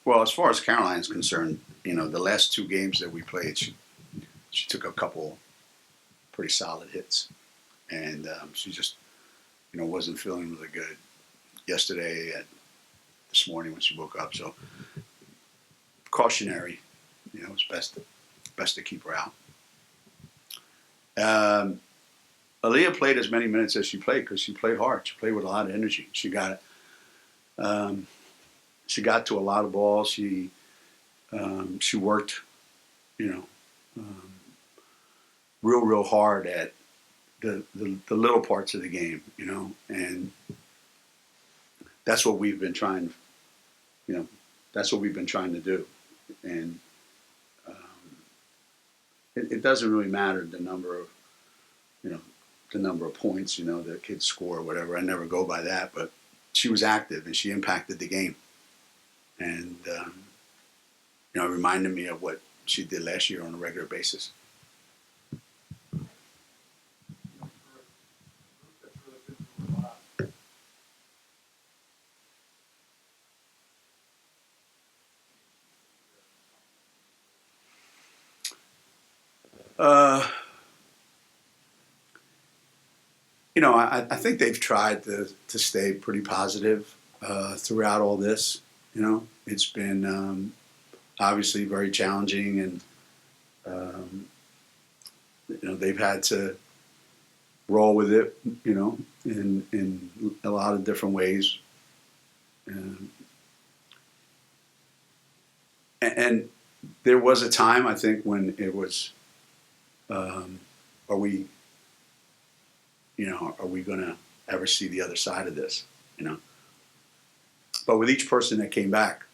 Well, as far as Caroline's concerned, the last two games that we played, she took a couple pretty solid hits, and she just, wasn't feeling really good yesterday and this morning when she woke up. So cautionary, it's best to keep her out. Aaliyah played as many minutes as she played because she played hard. She played with a lot of energy. She got to a lot of balls. She worked, real hard at the little parts of the game, and that's what we've been trying, that's what we've been trying to do, and it doesn't really matter the number of points, the kids score or whatever. I never go by that, but she was active and she impacted the game, and it reminded me of what she did last year on a regular basis. I think they've tried to stay pretty positive throughout all this. It's been obviously very challenging, and they've had to roll with it, in a lot of different ways. And there was a time, I think, when it was, are we going to ever see the other side of this, But with each person that came back,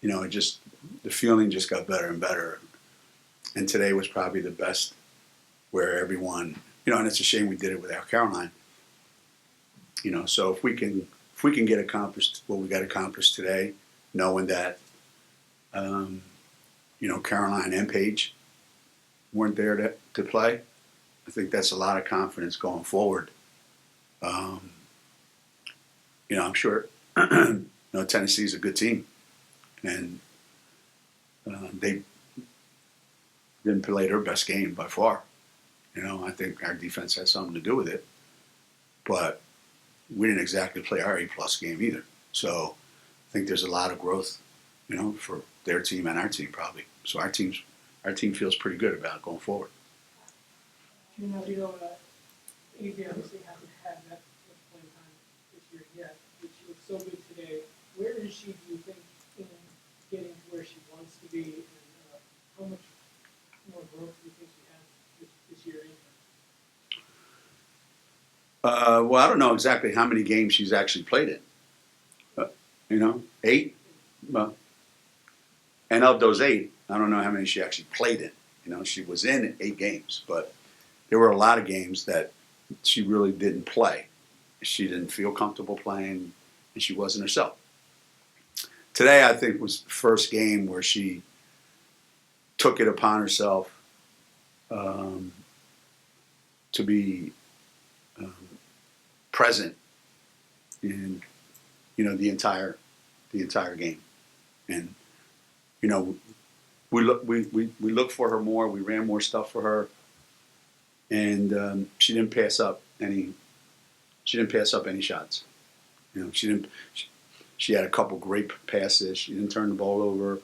the feeling just got better and better. And today was probably the best, where everyone, and it's a shame we did it without Caroline. So if we can get accomplished what we got accomplished today, knowing that, Caroline and Paige weren't there to play, I think that's a lot of confidence going forward. I'm sure Tennessee's a good team, and they didn't play their best game by far. I think our defense had something to do with it, but we didn't exactly play our A-plus game either. So I think there's a lot of growth, for their team and our team probably. So our team feels pretty good about going forward. AB obviously hasn't had that much playing time this year yet, but she looks so good today. Where is she, do you think, in getting to where she wants to be, and how much more growth do you think she has this year in her? Well, I don't know exactly how many games she's actually played in. 8. Well, and of those 8, I don't know how many she actually played in. She was in 8 games, but there were a lot of games that she really didn't play. She didn't feel comfortable playing, and she wasn't herself. Today, I think, was the first game where she took it upon herself to be present in, the entire game, and we looked for her more. We ran more stuff for her. And she didn't pass up any. She didn't pass up any shots. She didn't. She had a couple great passes. She didn't turn the ball over.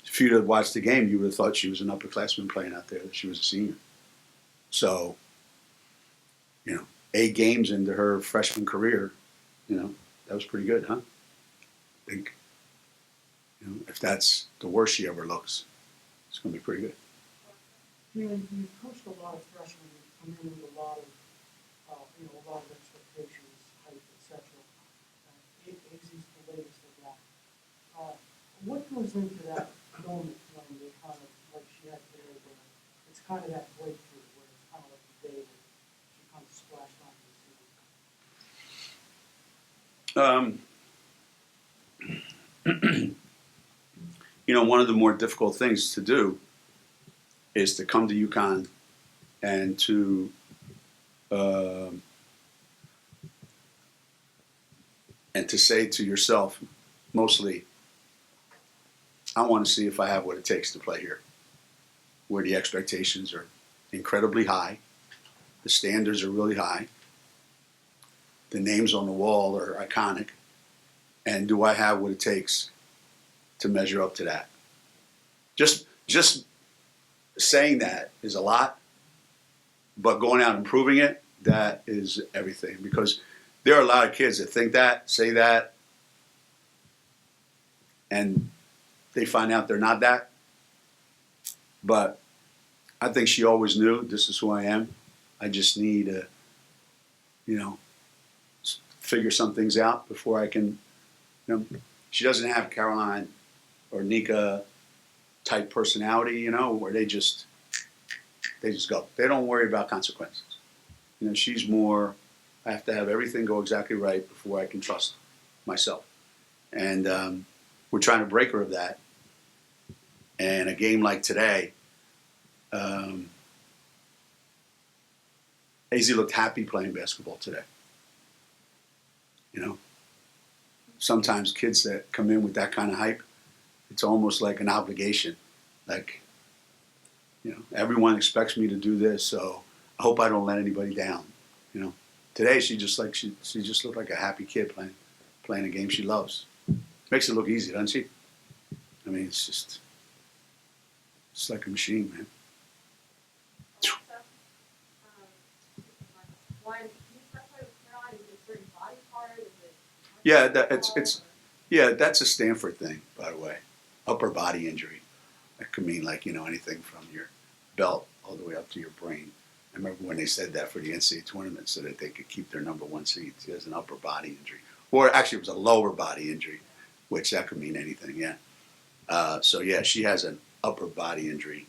If you'd have watched the game, you would have thought she was an upperclassman playing out there. That she was a senior. So, 8 games into her freshman career, that was pretty good, huh? I think, if that's the worst she ever looks, it's going to be pretty good. You've coached a lot of freshmen who come in with a lot of expectations, height, etc. AZ's the latest of that. What goes into that moment when they kind of, like she had today, where it's kind of that breakthrough, where it's kind of like the day that she kind of splashed onto the scene? One of the more difficult things to do is to come to UConn and to say to yourself, mostly, I want to see if I have what it takes to play here, where the expectations are incredibly high, the standards are really high, the names on the wall are iconic, and do I have what it takes to measure up to that? Just saying that is a lot, but going out and proving it, that is everything. Because there are a lot of kids that think that, say that, and they find out they're not that. But I think she always knew this is who I am. I just need to, figure some things out before I can, she doesn't have Caroline or Nika type personality, where they just go. They don't worry about consequences. She's more, I have to have everything go exactly right before I can trust myself. And we're trying to break her of that. And a game like today, AZ looked happy playing basketball today. Sometimes kids that come in with that kind of hype, it's almost like an obligation. Like, everyone expects me to do this, so I hope I don't let anybody down. Today she just looked like a happy kid playing a game she loves. Makes it look easy, doesn't she? I mean, it's like a machine, man. Yeah, that's a Stanford thing, by the way. Upper body injury. That could mean anything from your belt all the way up to your brain. I remember when they said that for the NCAA tournament so that they could keep their number one seed. She has an upper body injury. Or actually it was a lower body injury, which that could mean anything, yeah. So yeah, she has an upper body injury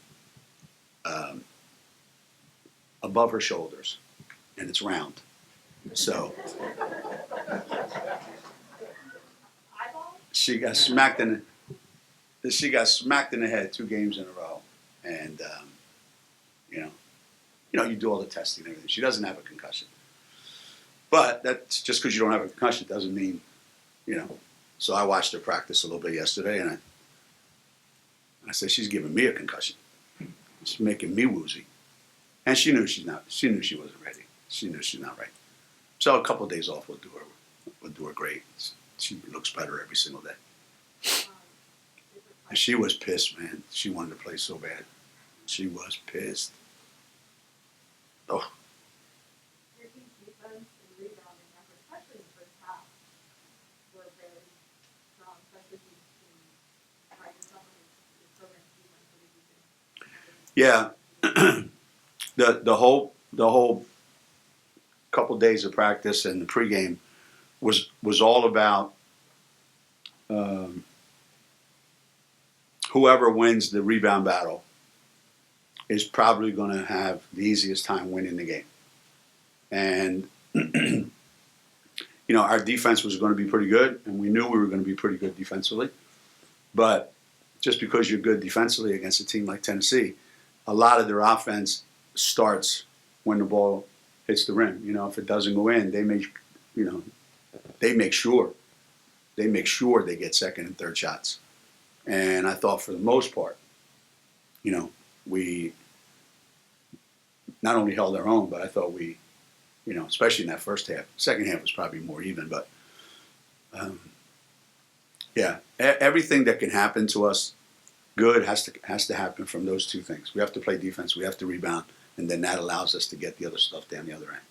above her shoulders, and it's round. So she got smacked in the head 2 games in a row, and you do all the testing and everything. She doesn't have a concussion, but that's just because you don't have a concussion doesn't mean, So I watched her practice a little bit yesterday, and I said she's giving me a concussion. It's making me woozy, and she knew she wasn't ready. She knew she's not right. So a couple of days off will do her great. She looks better every single day. And she was pissed, man. She wanted to play so bad. She was pissed. Oh. Your team's defense and rebounding efforts, especially in the first half, were very strong, especially if you can write yourself on your program's defense. Yeah. the whole couple days of practice and the pregame was all about whoever wins the rebound battle is probably going to have the easiest time winning the game. And, our defense was going to be pretty good, and we knew we were going to be pretty good defensively. But just because you're good defensively against a team like Tennessee, a lot of their offense starts when the ball hits the rim. If it doesn't go in, they make sure they get second and third shots. And I thought for the most part, we not only held our own, but I thought we, especially in that first half. Second half was probably more even, but everything that can happen to us good has to happen from those two things. We have to play defense, we have to rebound, and then that allows us to get the other stuff down the other end.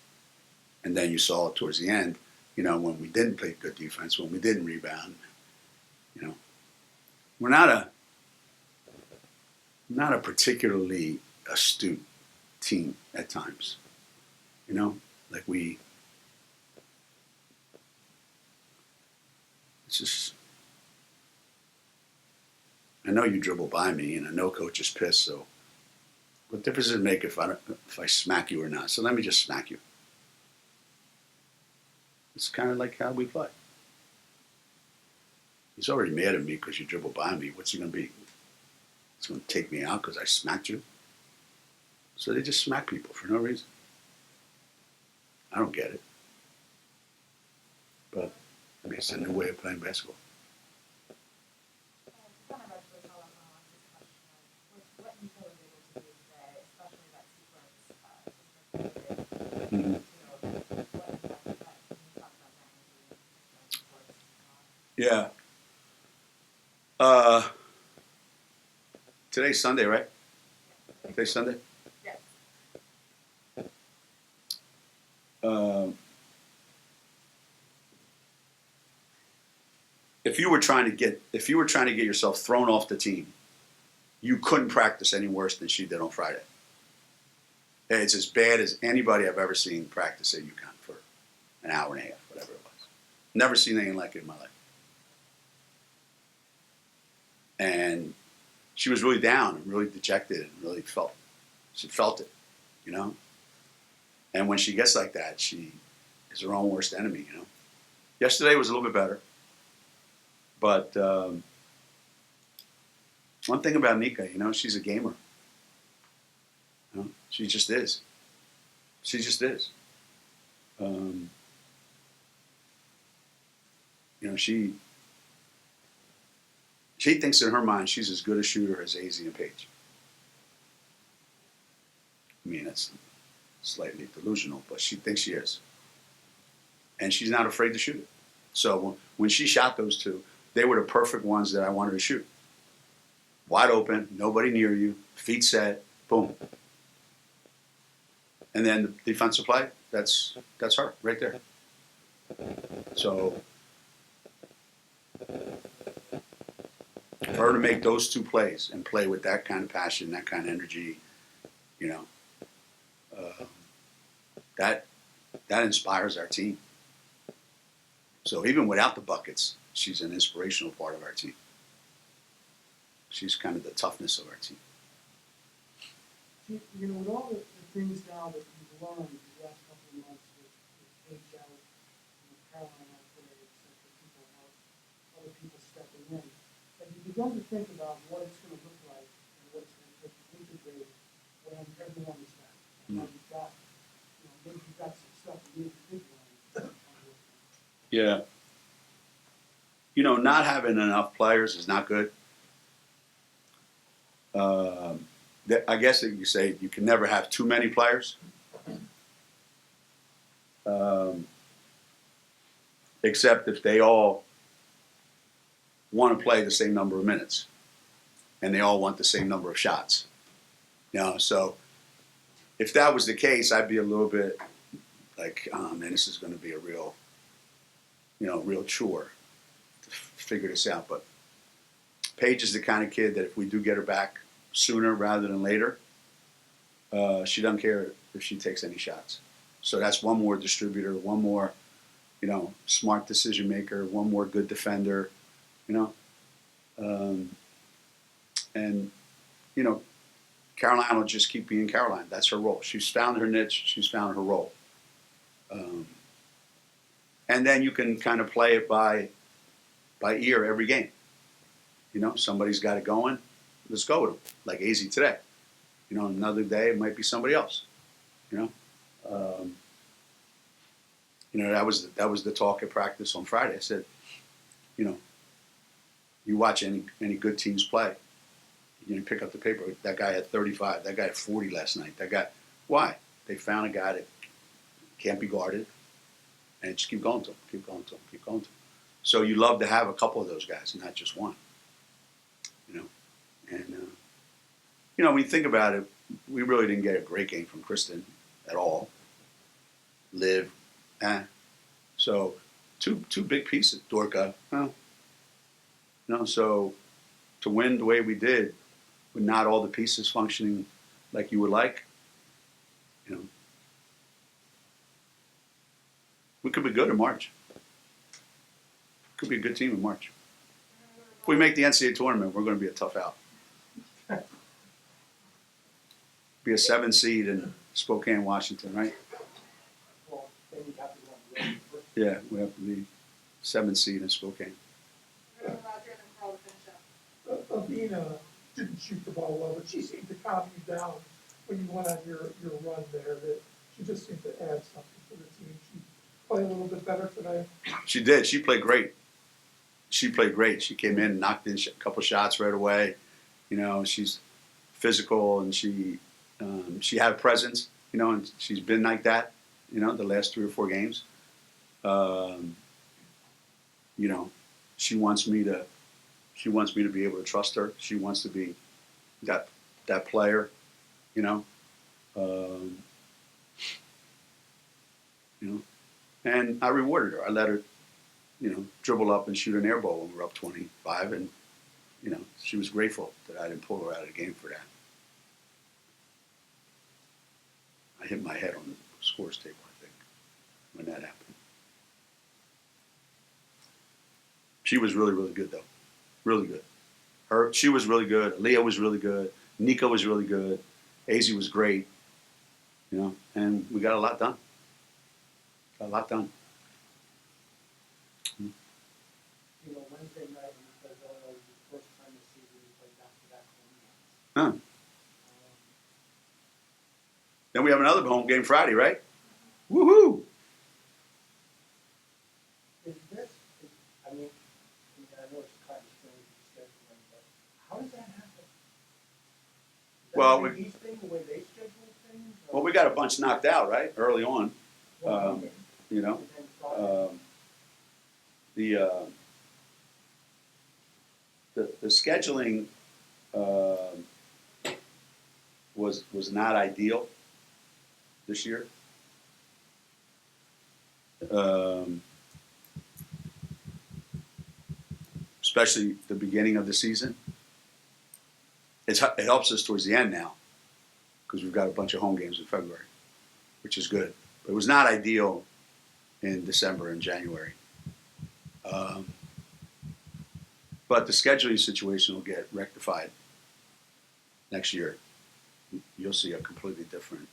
And then you saw it towards the end, when we didn't play good defense, when we didn't rebound, we're not a particularly astute team at times. It's just, I know you dribble by me, and I know coach is pissed, so what difference does it make if I smack you or not? So let me just smack you. It's kind of like how we play. He's already mad at me because you dribble by me. What's he going to be? He's going to take me out because I smacked you? So they just smack people for no reason. I don't get it. But I guess it's a new way of playing basketball. Yeah. Today's Sunday, right? Today's Sunday. Yes. Um, if you were trying to get yourself thrown off the team, you couldn't practice any worse than she did on Friday. It's as bad as anybody I've ever seen practice at UConn for an hour and a half, whatever it was. Never seen anything like it in my life. And she was really down and really dejected and really she felt it, you know? And when she gets like that, she is her own worst enemy, you know? Yesterday was a little bit better. But one thing about Nika, you know, she's a gamer. You know, she just is. She just is. You know, she thinks in her mind she's as good a shooter as AZ and Paige. I mean, that's slightly delusional, but she thinks she is. And she's not afraid to shoot it. So when she shot those two, they were the perfect ones that I wanted to shoot. Wide open, nobody near you, feet set, boom. And then the defensive play, that's her right there. So for her to make those two plays and play with that kind of passion, that kind of energy, you know, that inspires our team. So even without the buckets, she's an inspirational part of our team. She's kind of the toughness of our team. You know, with all the things now that you've learned these last couple of months with Paige out, Caroline out there, other people stepping in, have you begun to think about what it's going to look like and what it's going to take to integrate when everyone is back? Now you've got, maybe you've got some stuff you need to think about. Yeah. You know, not having enough players is not good. I guess that you say you can never have too many players. Except if they all want to play the same number of minutes and they all want the same number of shots. You know, so if that was the case, I'd be a little bit like, oh man, this is going to be a real chore to figure this out. But Paige is the kind of kid that if we do get her back sooner rather than later, she doesn't care if she takes any shots. So that's one more distributor, one more, you know, smart decision maker, one more good defender, you know. And, you know, Caroline will just keep being Caroline. That's her role. She's found her niche. She's found her role. And then you can kind of play it by ear every game. You know, somebody's got it going. Let's go with them. Like AZ today. You know, another day it might be somebody else. You know, that was the talk at practice on Friday. I said, you know, you watch any good teams play. You pick up the paper. That guy had 35. That guy had 40 last night. That guy. Why? They found a guy that can't be guarded, and just keep going to him. Keep going to him. Keep going to him. So you love to have a couple of those guys, and not just one. You know, and you know, when you think about it, we really didn't get a great game from Kristen at all. Liv, so two big pieces. Dorka, well, you know, so to win the way we did, with not all the pieces functioning like you would like, you know, we could be good in March. Could be a good team in March. If we make the NCAA tournament, we're going to be a tough out. Be a 7 seed in Spokane, Washington, right? Well, then you have to go on the road first. Yeah, we have to be 7 seed in Spokane. Roger and then Carl to finish up. Abina didn't shoot the ball well, but she seemed to calm you down when you went on your run there. That she just seemed to add something to the team. She played a little bit better today. She did. She played great. She played great. She came in and knocked in a couple shots right away. You know, she's physical and she had a presence, you know, and she's been like that, you know, the last 3 or 4 games. You know, She wants me to be able to trust her. She wants to be that player, you know. Um, you know, and I rewarded her. I let her, dribble up and shoot an air ball when we were up 25, and she was grateful that I didn't pull her out of the game for that. I hit my head on the scores table, I think, when that happened. She was really, really good, though. Really good. She was really good. Leah was really good. Nico was really good. AZ was great. And we got a lot done. Got a lot done. Wednesday night when we played Illinois was the first time this season we played back-to-back home games. Huh. Then we have another home game Friday, right? Woohoo! Is this, I mean, I know it's kind of strange scheduling, but how does that happen? Is that Well, the East thing, the way they schedule things? Well, we got a bunch knocked out, right, early on. One game, You know, and then Friday. The scheduling was not ideal this year. Especially the beginning of the season. It helps us towards the end now because we've got a bunch of home games in February, which is good. But it was not ideal in December and January. But the scheduling situation will get rectified next year. You'll see a completely different.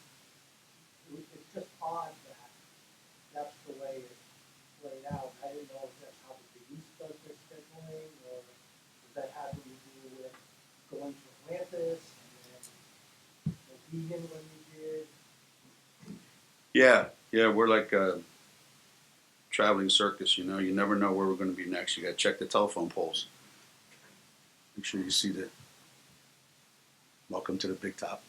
It's just odd that that's the way it played out. I didn't know if that's how the Big East does their scheduling, or does that have to do with going to Atlantis and then Mohegan when you did? Yeah, we're like a traveling circus, you never know where we're going to be next. You got to check the telephone poles. Make sure you see the welcome to the big top.